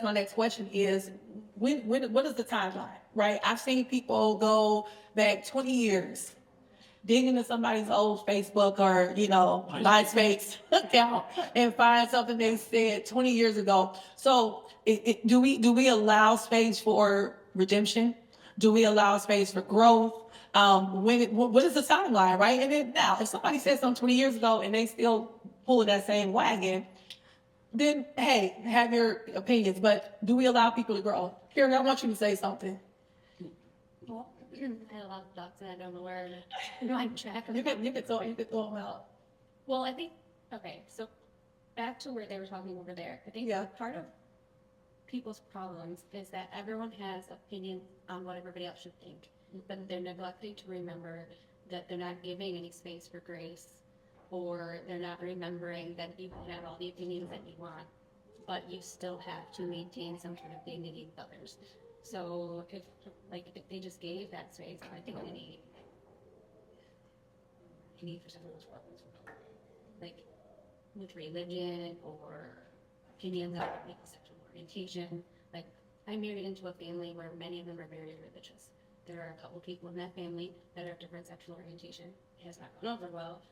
my next question is, what is the timeline, right? I've seen people go back 20 years, dig into somebody's old Facebook or, MySpace account and find something they said 20 years ago. So do we allow space for redemption? Do we allow space for growth? What is the timeline, right? And then now, if somebody said something 20 years ago and they still pulling that same wagon, then hey, have your opinions. But do we allow people to grow? Karen, I want you to say something. Well, I had a lot of thoughts and I don't know where I'm track. You can throw them out. Well, I think, okay, so back to where they were talking over there. I think part of people's problems is that everyone has opinions on what everybody else should think, but they're neglecting to remember that they're not giving any space for grace, or they're not remembering that you can have all the opinions that you want, but you still have to maintain some sort of dignity with others. So if they just gave that space, I think any for someone's problems, like with religion or opinions on sexual orientation. Like, I married into a family where many of them are very religious. There are a couple people in that family that are different sexual orientation. It has not gone over well,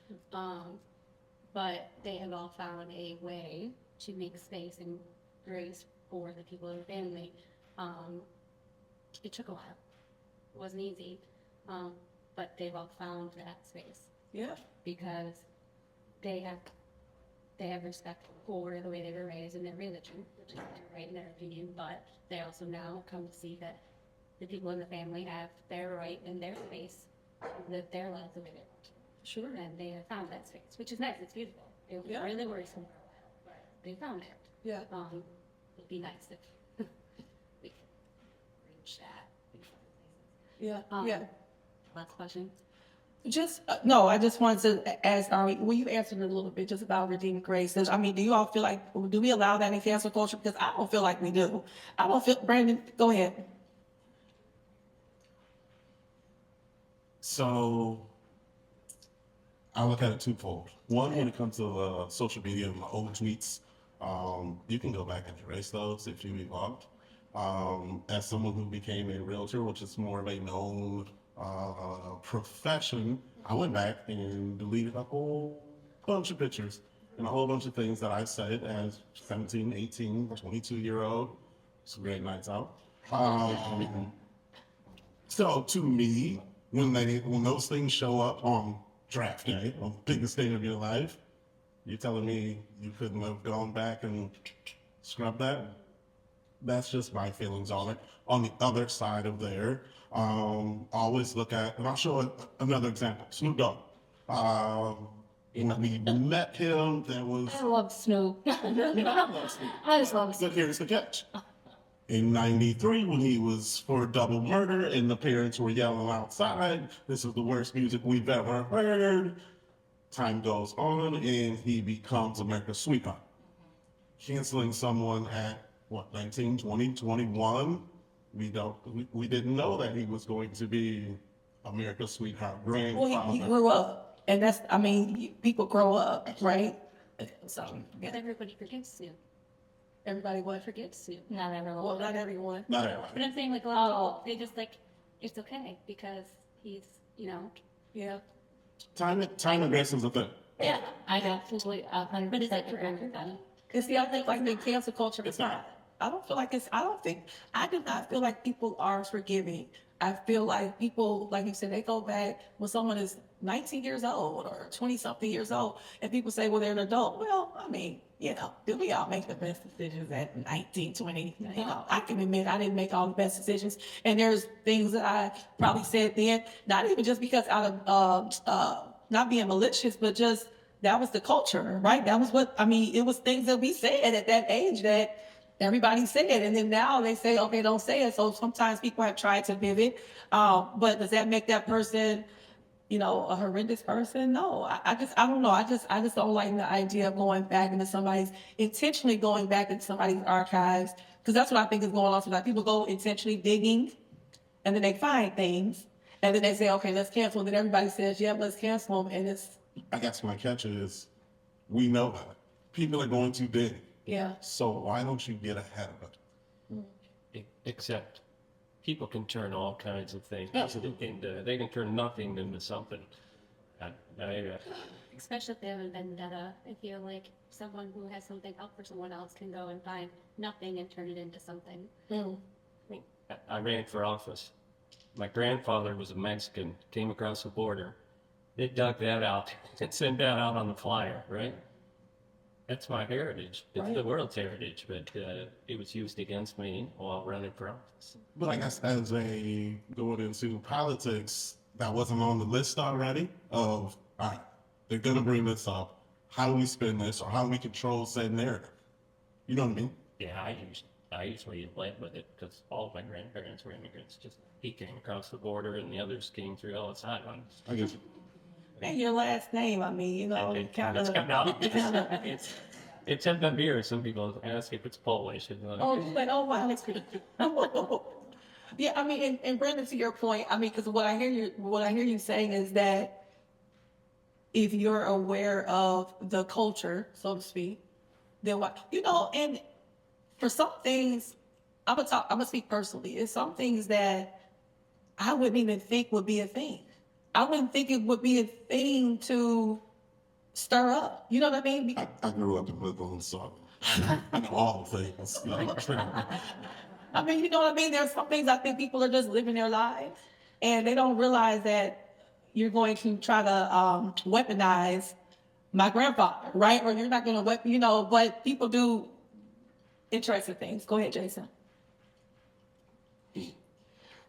but they have all found a way to make space and grace for the people in the family. It took a while. It wasn't easy, but they've all found that space. Yeah. Because they have respect for the way they were raised and their religion, which is right in their opinion, but they also now come to see that the people in the family have their right and their space to live their lives the way they want. Sure. And they have found that space, which is nice. It's beautiful. It was really worrisome for a while, but they found it. Yeah. It'd be nice if we could reach that. Yeah. Last question. No, I just wanted to ask, well, you answered it a little bit just about redeeming grace. Do you all feel like, do we allow that in cancel culture? Because I don't feel like we do. I don't feel, Brandon, go ahead. So I look at it twofold. One, when it comes to social media and my old tweets, you can go back and erase those if you evolved. As someone who became a realtor, which is more of a known profession, I went back and deleted a whole bunch of pictures and a whole bunch of things that I said as 17, 18, 22-year-old. Some great nights out. So to me, when those things show up on draft day, on the biggest day of your life, you're telling me you couldn't have gone back and scrubbed that? That's just my feelings on it. On the other side of there, always look at, and I'll show another example, Snoop Dogg. When we met him, there was... I love Snoop. I just love Snoop. But here's the catch. In 93, when he was for double murder and the parents were yelling outside, this is the worst music we've ever heard. Time goes on and he becomes America's sweetheart. Canceling someone at, 19, 20, 21? We didn't know that he was going to be America's sweetheart grandfather. Well, he grew up. And people grow up, right? So, yeah. But everybody forgets Snoop. Everybody what? Forgets Snoop. Not everyone. Well, not everyone. Not everyone. But I'm saying, like, a lot of people, they just, it's okay because he's, Yeah. Time and grace is a thing. Yeah, I absolutely 100%. But is it for everybody? Because I think like the cancel culture, it's not. I do not feel like people are forgiving. I feel like people, like you said, they go back when someone is 19 years old or 20-something years old, and people say, well, they're an adult. Well, do we all make the best decisions at 19, 20? I can admit I didn't make all the best decisions. And there's things that I probably said then, not even just because out of not being malicious, but just that was the culture, right? That was it was things that we said at that age that everybody said. And then now they say, okay, don't say it. So sometimes people have tried to pivot. But does that make that person, a horrendous person? No, I don't know. I just don't like the idea of intentionally going back into somebody's archives. Because that's what I think is going on. So like people go intentionally digging and then they find things and then they say, okay, let's cancel. And then everybody says, yeah, let's cancel them. And I guess my catch is, we know that people are going to dig. Yeah. So why don't you get ahead of it? except people can turn all kinds of things into, they can turn nothing into something. Especially if they have a vendetta. I feel like someone who has something up for someone else can go and find nothing and turn it into something. I ran for office. My grandfather was a Mexican, came across the border. They dug that out and sent that out on the flyer, right? That's my heritage. It's the world's heritage, but it was used against me while running for office. But I guess as a going into politics, that wasn't on the list already of, all right, they're going to bring this up. How do we spin this, or how do we control said narrative? You know what I mean? Yeah, I usually led with it because all of my grandparents were immigrants. Just he came across the border and the others came through LSI. I guess. And your last name, I mean, you know, It's kind of. it's in beer. Some people ask if it's Polish. Oh, like, oh wow. Yeah, I mean, and Brandon, to your point, I mean, because what I hear you saying is that if you're aware of the culture, so to speak, then what, you know, and for some things, I'm gonna speak personally. It's some things that I wouldn't even think would be a thing. I wouldn't think it would be a thing to stir up. You know what I mean? I grew up in Midland, so I know all the things. I mean, you know what I mean? There's some things I think people are just living their lives and they don't realize that you're going to try to weaponize my grandfather, right? Or you're not going to, you know, but people do interesting things. Go ahead, Jason.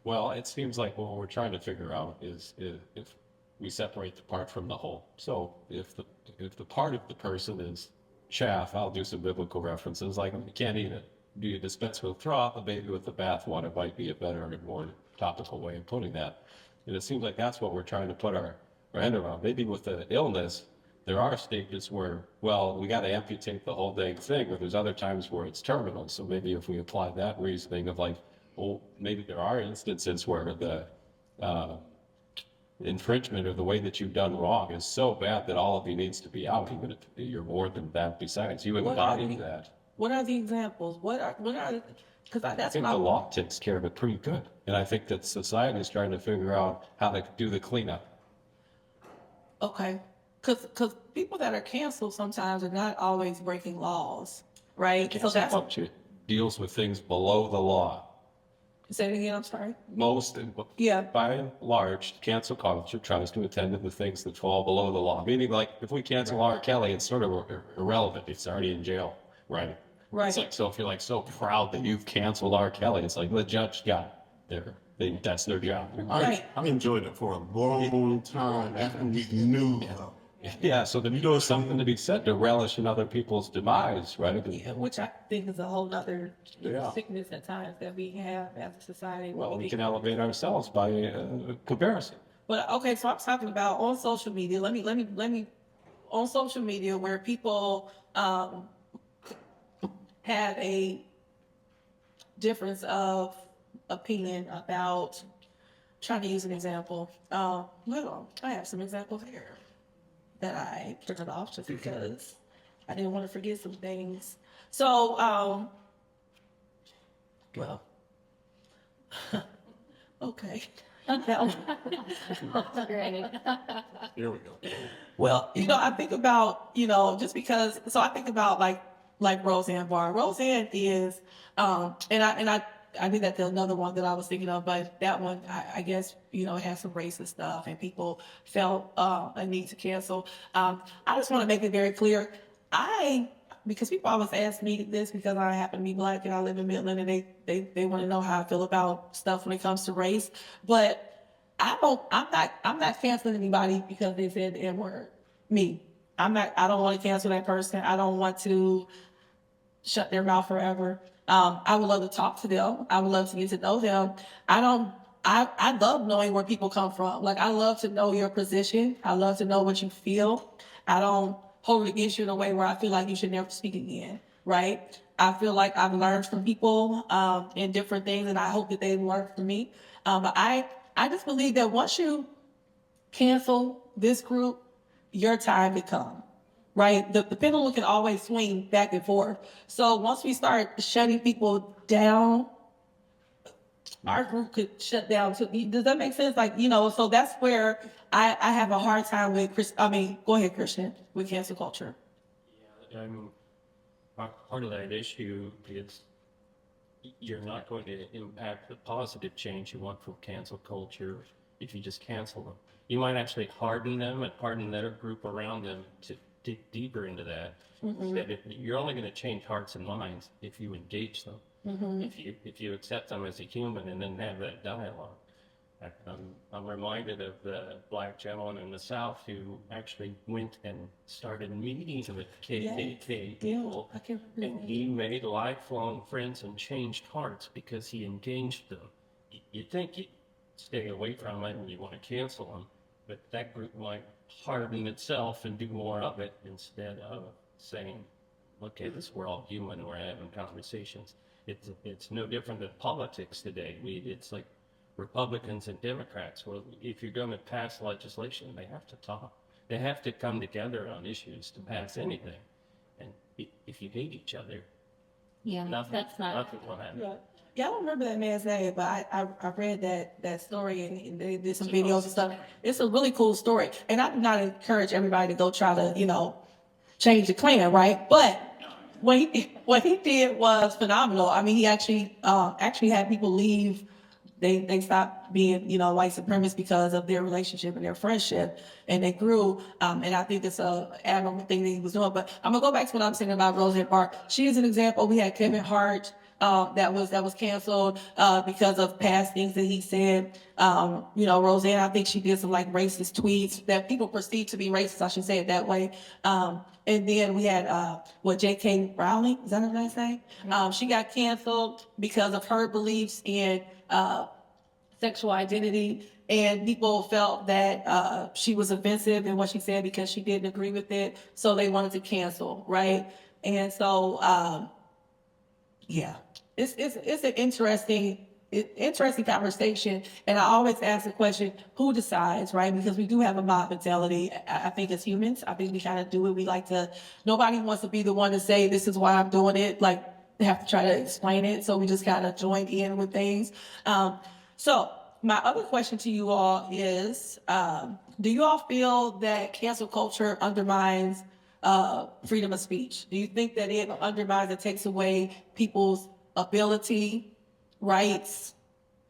Well, it seems like what we're trying to figure out is if we separate the part from the whole. So if the part of the person is chaff, I'll do some biblical references like you can't eat it. Do you dispense with froth, the baby with the bathwater might be a better and more topical way of putting that. And it seems like that's what we're trying to put our head around. Maybe with the illness, there are stages where, well, we got to amputate the whole dang thing, but there's other times where it's terminal. So maybe if we apply that reasoning of like, well, maybe there are instances where the infringement or the way that you've done wrong is so bad that all of you needs to be out, even if you're more than that besides. You embody that. What are the examples? Because I that's think what the law takes care of it pretty good. And I think that society is trying to figure out how to do the cleanup. Okay. Because people that are canceled sometimes are not always breaking laws, right? So that's, Culture deals with things below the law. say it again, I'm sorry. Most, Yeah. by and large, cancel culture tries to attend to the things that fall below the law. Meaning, like, if we cancel R. Kelly, it's sort of irrelevant. It's already in jail, right? Right. It's like, so if you're like so proud that you've canceled R. Kelly, it's like the judge got there. That's their job. Right. I enjoyed it for a long time after we knew. Yeah, so then there's something to be said to relish in other people's demise, right? Yeah, which I think is a whole other Yeah. sickness at times that we have as a society. Well, we can elevate ourselves by comparison. But okay, so I'm talking about on social media. Let me on social media where people have a difference of opinion about. Trying to use an example. Well, I have some examples here that I printed off just because I didn't want to forget some things. So, well, okay. Great. Here we go. Well, you know, I think about, you know, just because, so I think about like Roseanne Barr. Roseanne is, I think that's another one that I was thinking of, but that one, I guess, you know, it has some racist stuff and people felt a need to cancel. I just want to make it very clear. Because people always ask me this because I happen to be Black and I live in Midland and they want to know how I feel about stuff when it comes to race. But I'm not canceling anybody because they said the N-word. Me. I don't want to cancel that person. I don't want to shut their mouth forever. I would love to talk to them. I would love to get to know them. I love knowing where people come from. Like, I love to know your position. I love to know what you feel. I don't hold it against you in a way where I feel like you should never speak again, right? I feel like I've learned from people in different things, and I hope that they've learned from me. But I just believe that once you cancel this group, your time to come. Right? The pendulum can always swing back and forth. So once we start shutting people down, our group could shut down too. Does that make sense? Like, you know, so that's where I have a hard time with go ahead, Christian, with cancel culture. Yeah, I mean, part of that issue is you're not going to impact the positive change you want from cancel culture if you just cancel them. You might actually harden them and harden their group around them to dig deeper into that. That you're only going to change hearts and minds if you engage them. If you accept them as a human and then have that dialogue. I'm reminded of the black gentleman in the South who actually went and started meetings with KKK people, I can't and remember. he made lifelong friends and changed hearts because he engaged them. You'd think you'd stay away from it and you want to cancel them, but that group might harden itself and do more of it instead of saying, okay, we're all human, we're having conversations. It's no different than politics today. It's like Republicans and Democrats. Well, if you're going to pass legislation, they have to talk. They have to come together on issues to pass anything. And if you hate each other, Yeah, nothing will happen. Yeah, I don't remember that man's name, but I read that story and they did some videos and stuff. It's a really cool story. And I do not encourage everybody to go try to, you know, change the Klan, right? But what he did was phenomenal. I mean, he actually had people leave. They stopped being, you know, white supremacists because of their relationship and their friendship, and they grew. And I think it's a admirable thing that he was doing. But I'm gonna go back to what I'm saying about Roseanne Barr. She is an example. We had Kevin Hart. That was canceled because of past things that he said. You know, Roseanne, I think she did some like racist tweets that people perceive to be racist. I should say it that way. And then we had J.K. Rowling, is that her last name? She got canceled because of her beliefs in sexual identity, and people felt that she was offensive in what she said because she didn't agree with it, so they wanted to cancel, right? And so yeah, it's an interesting conversation, and I always ask the question, who decides, right? Because we do have a mob mentality. I think as humans, I think we kind of do it. We like to, nobody wants to be the one to say, this is why I'm doing it. Like, they have to try to explain it. So we just kind of join in with things. So my other question to you all is, do you all feel that cancel culture undermines freedom of speech? Do you think that it undermines and takes away people's ability, rights,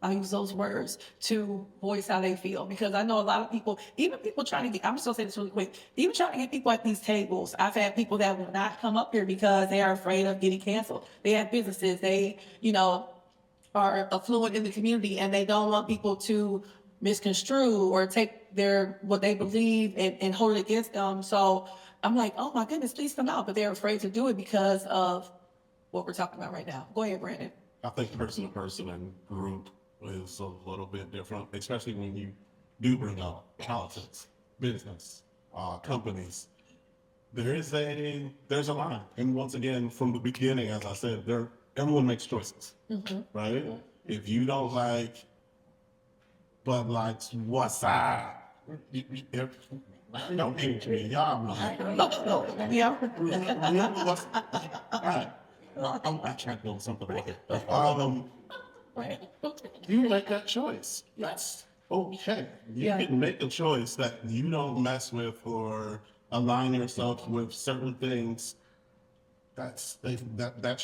I use those words, to voice how they feel? Because I know a lot of people, even people trying to get, I'm just gonna say this really quick, even trying to get people at these tables, I've had people that will not come up here because they are afraid of getting canceled. They have businesses, they, you know, are affluent in the community, and they don't want people to misconstrue or take their, what they believe and hold it against them. So I'm like, oh my goodness, please come out. But they're afraid to do it because of what we're talking about right now. Go ahead, Brandon. I think person to person and group is a little bit different, especially when you do bring up politics, business, companies. There's a line. And once again, from the beginning, as I said, everyone makes choices, right? If you don't like Bud Light's what's up, don't hate to me, y'all know. Yeah. All right. I'm trying to do something like it. You make that choice. That's okay. You can make a choice that you don't mess with or align yourself with certain things. That's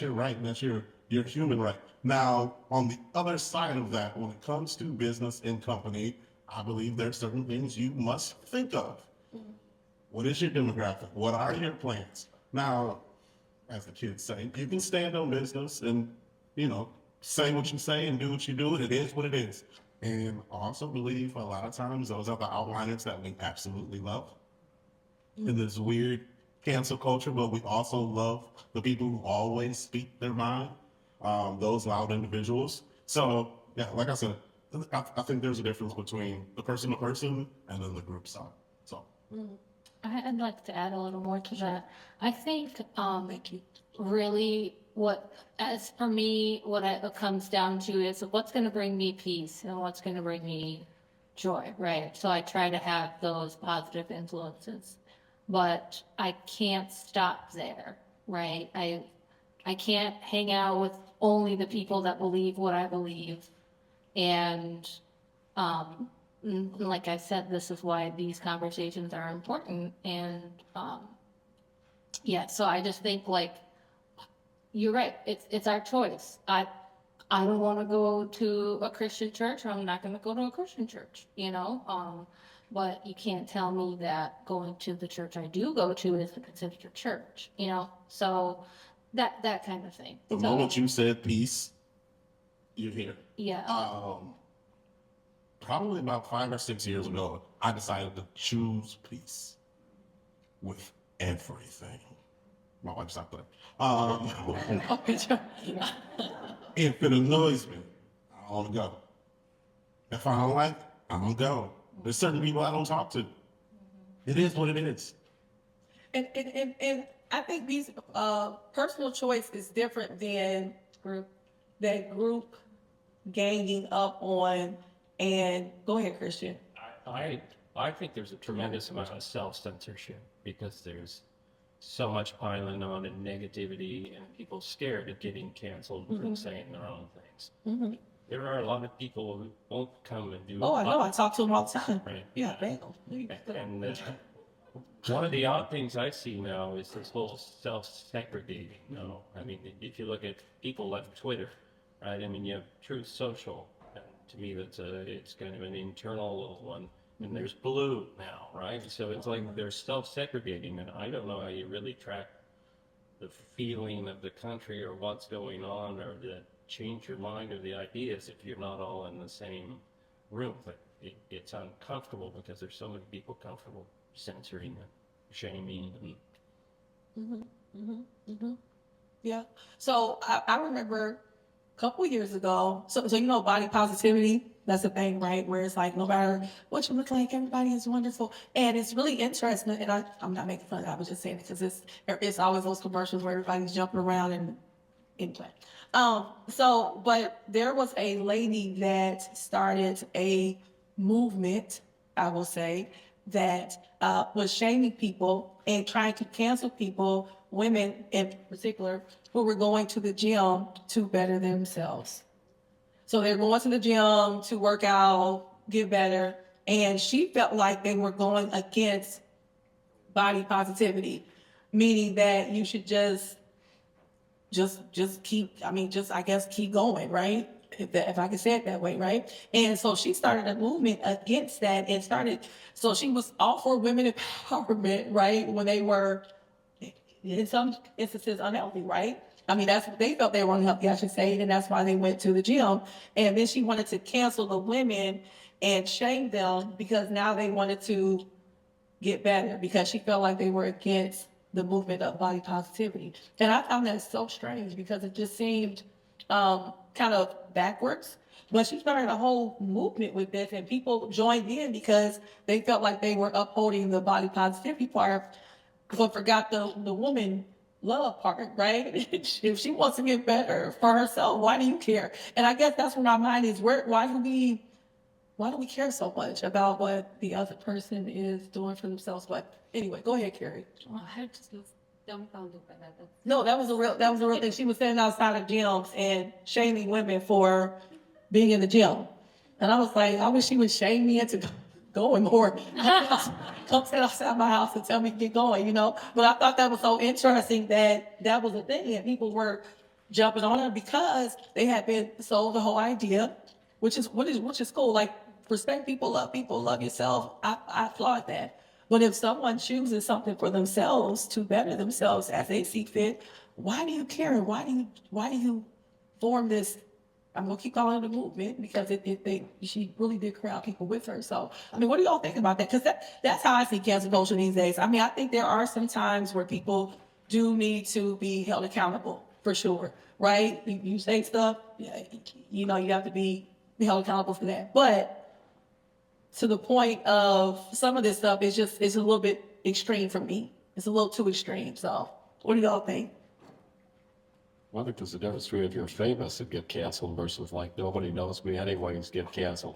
your right. That's your human right. Now, on the other side of that, when it comes to business and company, I believe there are certain things you must think of. What is your demographic? What are your plans? Now, as the kids say, you can stand on business and, you know, say what you say and do what you do. It is what it is. And I also believe a lot of times those are the outliners that we absolutely love. In this weird cancel culture, but we also love the people who always speak their mind, those loud individuals. So, yeah, like I said, I think there's a difference between the person to person and then the group side. So. I'd like to add a little more to that. I think really as for me, what it comes down to is what's going to bring me peace and what's going to bring me joy, right? So I try to have those positive influences, but I can't stop there, right? I can't hang out with only the people that believe what I believe. And, like I said, this is why these conversations are important. And, yeah, so I just think like, you're right. It's our choice. I don't want to go to a Christian church. I'm not going to go to a Christian church, you know? But you can't tell me that going to the church I do go to is considered a church, you know? So that kind of thing. The So, moment you said peace, you're here. yeah. Probably about 5 or 6 years ago, I decided to choose peace with everything. My wife's not there. If it annoys me, I don't go. If I don't like it, I don't go. There's certain people I don't talk to. It is what it is. And I think these personal choice is different than group ganging up on. And go ahead, Christian. I think there's a tremendous amount of self-censorship because there's so much piling on and negativity and people scared of getting canceled for saying their own things. There are a lot of people who won't come and do. Oh, I know. I talk to them all the time. Right. Yeah, bagel. And one of the odd things I see now is this whole self-segregating. No, I mean, if you look at people like Twitter, right? I mean, you have Truth Social, and to me, it's kind of an internal little one. And there's Blue now, right? So it's like they're self-segregating, and I don't know how you really track the feeling of the country or what's going on or the change your mind or the ideas if you're not all in the same room. But it's uncomfortable because there's so many people comfortable censoring and shaming. And Yeah. So I remember a couple years ago. So you know, body positivity. That's the thing, right? Where it's like no matter what you look like, everybody is wonderful, and it's really interesting. And I'm not making fun of it. I was just saying it because it's always those commercials where everybody's jumping around and anyway. But there was a lady that started a movement, I will say, that was shaming people and trying to cancel people, women in particular, who were going to the gym to better themselves. So they're going to the gym to work out, get better, and she felt like they were going against body positivity, meaning that you should just keep, I guess keep going, right? If I can say it that way, right? And so she started a movement against that so she was all for women empowerment, right? When they were, in some instances, unhealthy, right? I mean, that's what they felt they were unhealthy, I should say, and that's why they went to the gym. And then she wanted to cancel the women and shame them because now they wanted to get better because she felt like they were against the movement of body positivity. And I found that so strange because it just seemed kind of backwards. But she started a whole movement with this, and people joined in because they felt like they were upholding the body positivity part, but forgot the woman love part, right? If she wants to get better for herself, why do you care? And I guess that's where my mind is. Why do we care so much about what the other person is doing for themselves? But anyway, go ahead, Carrie. Well, I just was dumbfounded by that. No, that was a real thing. She was standing outside of gyms and shaming women for being in the gym. And I was like, I wish she would shame me into going more. Come sit outside my house and tell me to get going, you know? But I thought that was so interesting that was a thing, and people were jumping on her because they had been sold the whole idea, which is cool. Like, respect people, love yourself. I applaud that. But if someone chooses something for themselves to better themselves as they see fit, why do you care? Why do you form this? I'm gonna keep calling it a movement because she really did crowd people with her. So, I mean, what do y'all think about that? Because that's how I see cancel culture these days. I mean, I think there are some times where people do need to be held accountable for sure, right? You say stuff, you know, you have to be held accountable for that. But to the point of some of this stuff, it's a little bit extreme for me. It's a little too extreme. So, what do y'all think? Well, I think there's a difference between if you're famous and get canceled versus like nobody knows me anyways get canceled.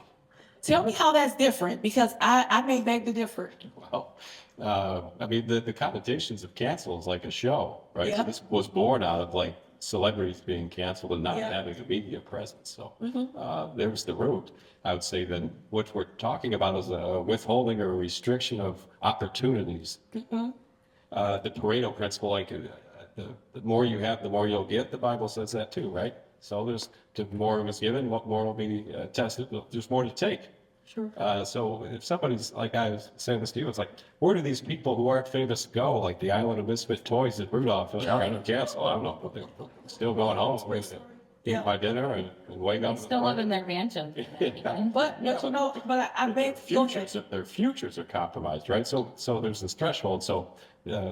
Tell me how that's different, because I may beg to differ. Well, I mean, the connotations of cancel is like a show, right? Yeah. So this was born out of like celebrities being canceled and not Yeah. having a media presence. So Mm-hmm. there's the root. I would say that what we're talking about is a withholding or a restriction of opportunities. Mm-hmm. The Pareto principle, like the more you have, the more you'll get. The Bible says that too, right? So there's the more was given, what more will be tested. There's more to take. Sure. So if somebody's, like I was saying this to you, it's like, where do these people who aren't famous go? Like the Island of Misfit Toys at Rudolph, like, trying to cancel. I don't know, but they're still going home, Yeah. eat my dinner and wake up. Still live in their mansion. But you know, but I bet Their futures are compromised, right? So there's this threshold. So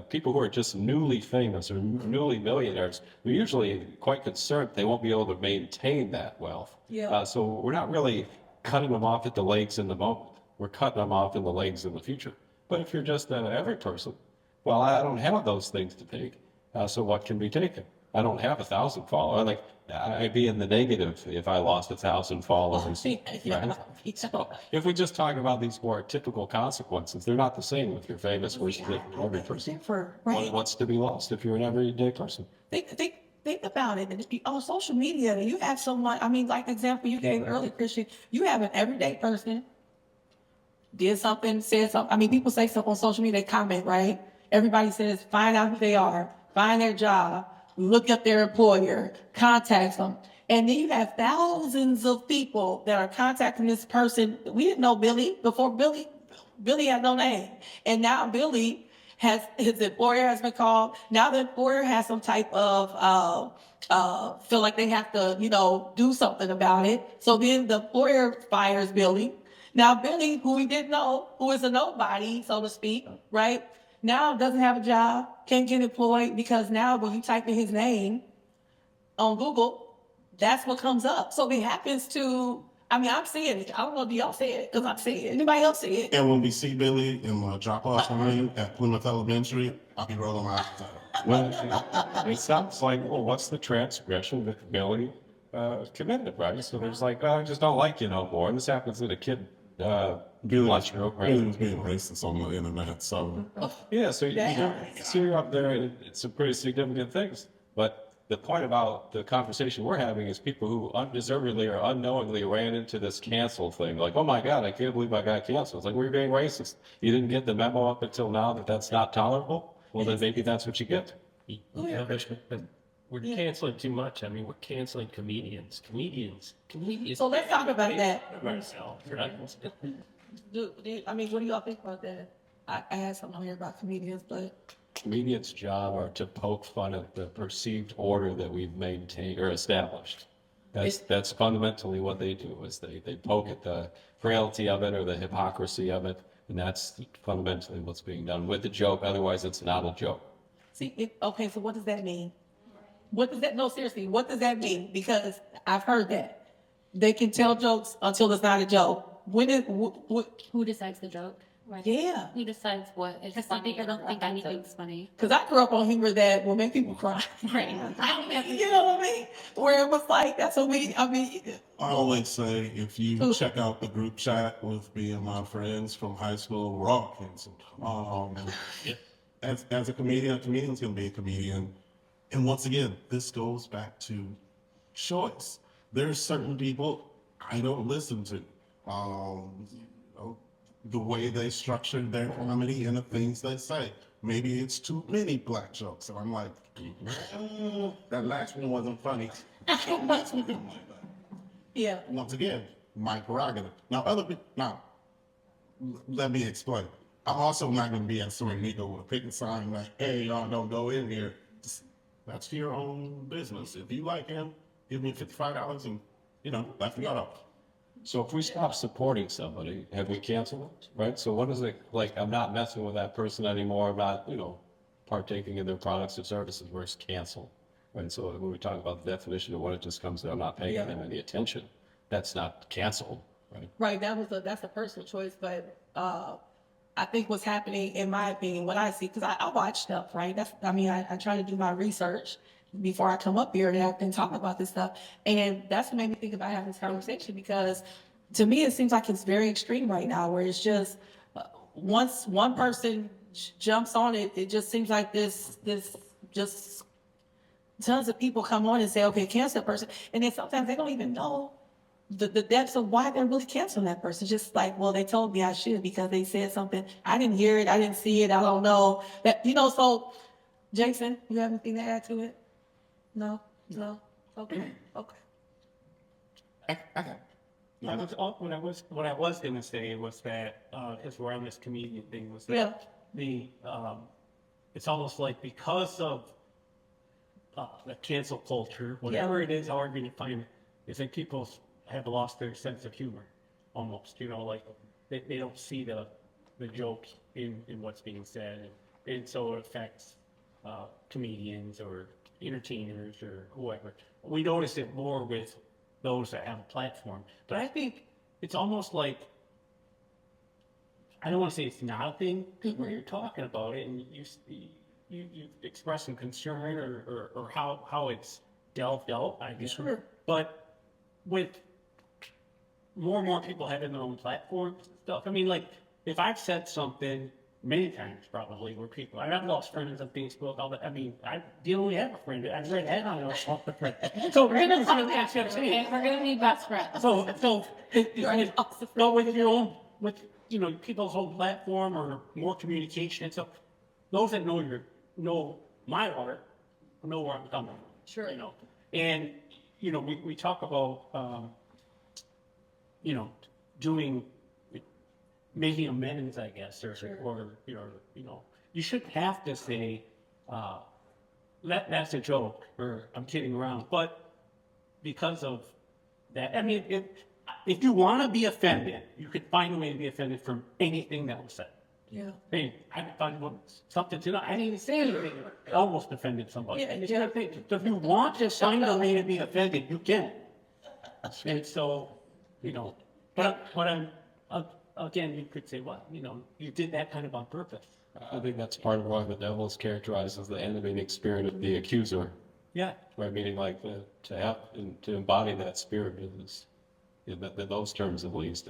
people who are just newly famous or newly millionaires, they're usually quite concerned they won't be able to maintain that wealth. Yeah. So we're not really cutting them off at the legs in the moment. We're cutting them off in the legs in the future. But if you're just an every person, well, I don't have those things to take. So what can be taken? I don't have 1,000 followers. Like, I'd be in the negative if I lost 1,000 followers. Yeah. Right? So if we just talk about these more typical consequences, they're not the same if you're famous versus every person. different, right? What's to be lost if you're an everyday person? Think about it. And if you, on social media, you have so much. I mean, like the example you gave earlier, Christian, you have an everyday person did something, said something. I mean, people say stuff on social media, they comment, right? Everybody says, find out who they are, find their job, look up their employer, contact them. And then you have thousands of people that are contacting this person. We didn't know Billy before. Billy had no name. And now Billy has, his employer has been called. Now the employer has some type of, feel like they have to, do something about it. So then the employer fires Billy. Now Billy, who we didn't know, who is a nobody, so to speak, right? Now doesn't have a job, can't get employed because now when you type in his name on Google, that's what comes up. So it happens to, I mean, I'm seeing it. I don't know, do y'all see it? Because I'm seeing it. Anybody else see it? And when we see Billy in the drop-off line at Plymouth Elementary, I'll be rolling my eyes. Well, it sounds like, well, what's the transgression that Billy committed, right? So there's like, I just don't like you no more. And this happens at a kid lunchroom, right? Billy's being racist on the internet, so. Yeah, so you're up there, and it's some pretty significant things. But the point about the conversation we're having is people who undeservedly or unknowingly ran into this cancel thing. Like, oh my God, I can't believe I got canceled. It's like, we're being racist. You didn't get the memo up until now that that's not tolerable? Well, then maybe that's what you get. We're canceling too much. I mean, we're canceling comedians. Comedians. So let's talk about that. Ourselves, right? I mean, what do y'all think about that? I had something here about comedians, but Comedians' job are to poke fun at the perceived order that we've maintained or established. That's fundamentally what they do, is they poke at the frailty of it or the hypocrisy of it, and that's fundamentally what's being done with the joke. Otherwise, it's not a joke. see, okay, so what does that mean? What does that, no, seriously, what does that mean? Because I've heard that. They can tell jokes until it's not a joke. When it, Who decides the joke? Right? yeah. Who decides what is Because some funny people or don't think anything's funny. Because I grew up on humor that will make people cry. Right. You know what I mean? Where it was like, that's what I mean, I always say, if you Ooh. check out the group chat with me and my friends from high school, we're all canceled. As a comedian's gonna be a comedian. And once again, this goes back to choice. There's certain people I don't listen to. The way they structure their comedy and the things they say. Maybe it's too many black jokes, and I'm like, that last one wasn't funny. That's what I'm like that. yeah. Once again, my prerogative. Now, let me explain. I'm also not going to be at Sorrento with a picket sign like, hey, y'all don't go in here. That's your own business. If you like him, give me $55 and, let me go. So if we stop supporting somebody, have we canceled it, right? So what is it, like, I'm not messing with that person anymore, I'm not, partaking in their products or services, where's cancel, right? So when we talk about the definition of what it just comes to, I'm not paying them any attention, that's not canceled, right? Right, that's a personal choice, but I think what's happening, in my opinion, what I see, because I watch stuff, right? I try to do my research before I come up here and talk about this stuff, and that's what made me think about having this conversation, because to me it seems like it's very extreme right now, where it's just once one person jumps on it, it just seems like this tons of people come on and say, okay, cancel that person. And then sometimes they don't even know the depths of why they're really canceling that person. Just like, well, they told me I should because they said something. I didn't hear it. I didn't see it. I don't know. That, you know, so Jason, you have anything to add to it? No? No? Okay. Okay. What I was gonna say was that, as we're on this comedian thing, was that Yeah. it's almost like because of the cancel culture, whatever it is, however you define it, is that people have lost their sense of humor, almost. You know, like they don't see the jokes in what's being said, and so it affects comedians or entertainers or whoever. We notice it more with those that have a platform, but I think it's almost like, I don't want to say it's not a thing, because where you're talking about it and you express some concern or how it's delved out, I guess. Sure. But with more and more people having their own platforms and stuff, I mean, like, if I've said something many times probably where people, I've lost friends on Facebook, all that. I mean, I only have a friend. I've read that on off the friend. So We're gonna be best friends. so go with your own, with, you know, people's own platform or more communication. So those that know my art know where I'm coming from. Sure. You know, and you know, we talk about you know, making amends, I guess, or you know, you shouldn't have to say that's a joke or I'm kidding around, but because of that, I mean, if you want to be offended, you could find a way to be offended from anything that was said. Yeah. I mean, I thought something to I didn't even say anything. It almost offended somebody. Yeah, And so if you want to find a way to be offended, you can. And so, you know, but I'm. Again, you could say, well, you know, you did that kind of on purpose. I think that's part of why the devil is characterized as the animating spirit of the accuser. Yeah. Right, meaning like to have and to embody that spirit is, in those terms at least,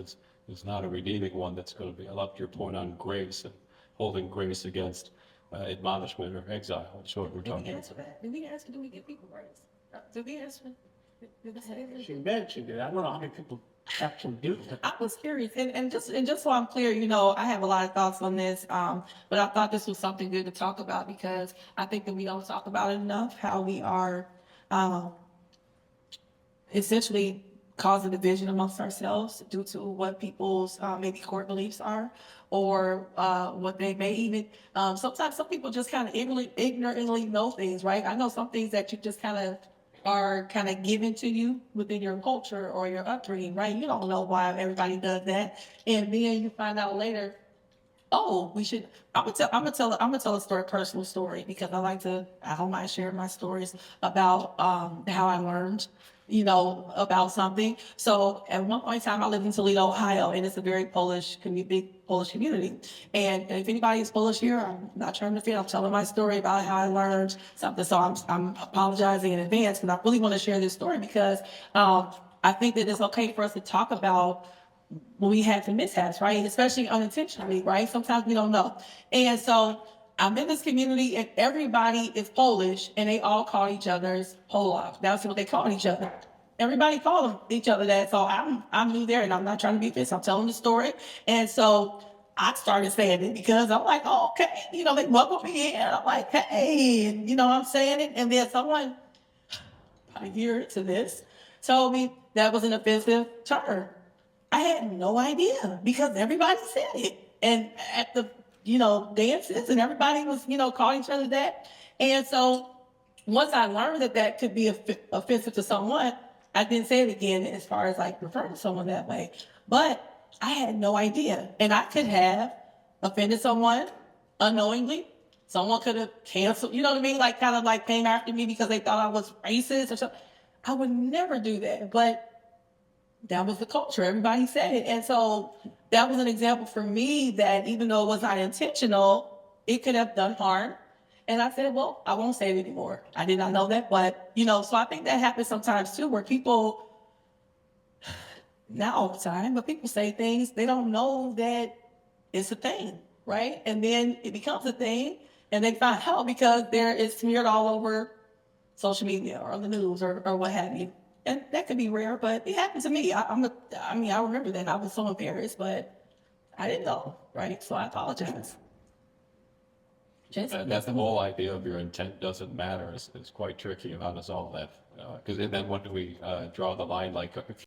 is not a redeeming one that's going to be. I love your point on grace and holding grace against admonishment or exile. That's what we're talking about. Did we answer? Do we give people grace? Did we answer? Did we say that? She mentioned it. I don't know how many people actually do that. I was curious, and just so I'm clear, you know, I have a lot of thoughts on this, but I thought this was something good to talk about because I think that we don't talk about it enough. How we are essentially causing division amongst ourselves due to what people's maybe core beliefs are, or what they may even. Sometimes some people just kind of ignorantly know things, right? I know some things that you just are kind of given to you within your culture or your upbringing, right? You don't know why everybody does that, and then you find out later, oh, we should. I'm gonna tell a story, a personal story, because I don't mind sharing my stories about how I learned, you know, about something. So at one point in time, I lived in Toledo, Ohio, and it's a very big Polish community. And if anybody is Polish here, I'm not trying to fit. I'm telling my story about how I learned something. So I'm apologizing in advance, because I really want to share this story because I think that it's okay for us to talk about when we had some mishaps, right? Especially unintentionally, right? Sometimes we don't know. And so I'm in this community and everybody is Polish and they all call each other's Polak. That's what they call each other. Everybody called each other that. So I'm new there and I'm not trying to be offensive. I'm telling the story. And so I started saying it because I'm like, oh, okay. You know, they welcome me in. I'm like, hey, and you know, I'm saying it. And then someone, a year into this, told me that was an offensive term. I had no idea because everybody said it. And at the, you know, dances and everybody was, you know, calling each other that. And so once I learned that could be offensive to someone, I didn't say it again as far as like referring to someone that way. But I had no idea. And I could have offended someone unknowingly. Someone could have canceled, you know what I mean? Like kind of like came after me because they thought I was racist or something. I would never do that. But that was the culture. Everybody said it. And so that was an example for me that even though it was not intentional, it could have done harm. And I said, well, I won't say it anymore. I did not know that. But, you know, so I think that happens sometimes too, where people, not all the time, but people say things, they don't know that it's a thing, right? And then it becomes a thing and they find out because it's smeared all over social media or the news or what have you. And that could be rare, but it happened to me. I remember that I was so embarrassed, but I didn't know, right? So I apologize. And that's the whole idea of your intent doesn't matter is quite tricky. How does all that? Because then when do we draw the line? Like, if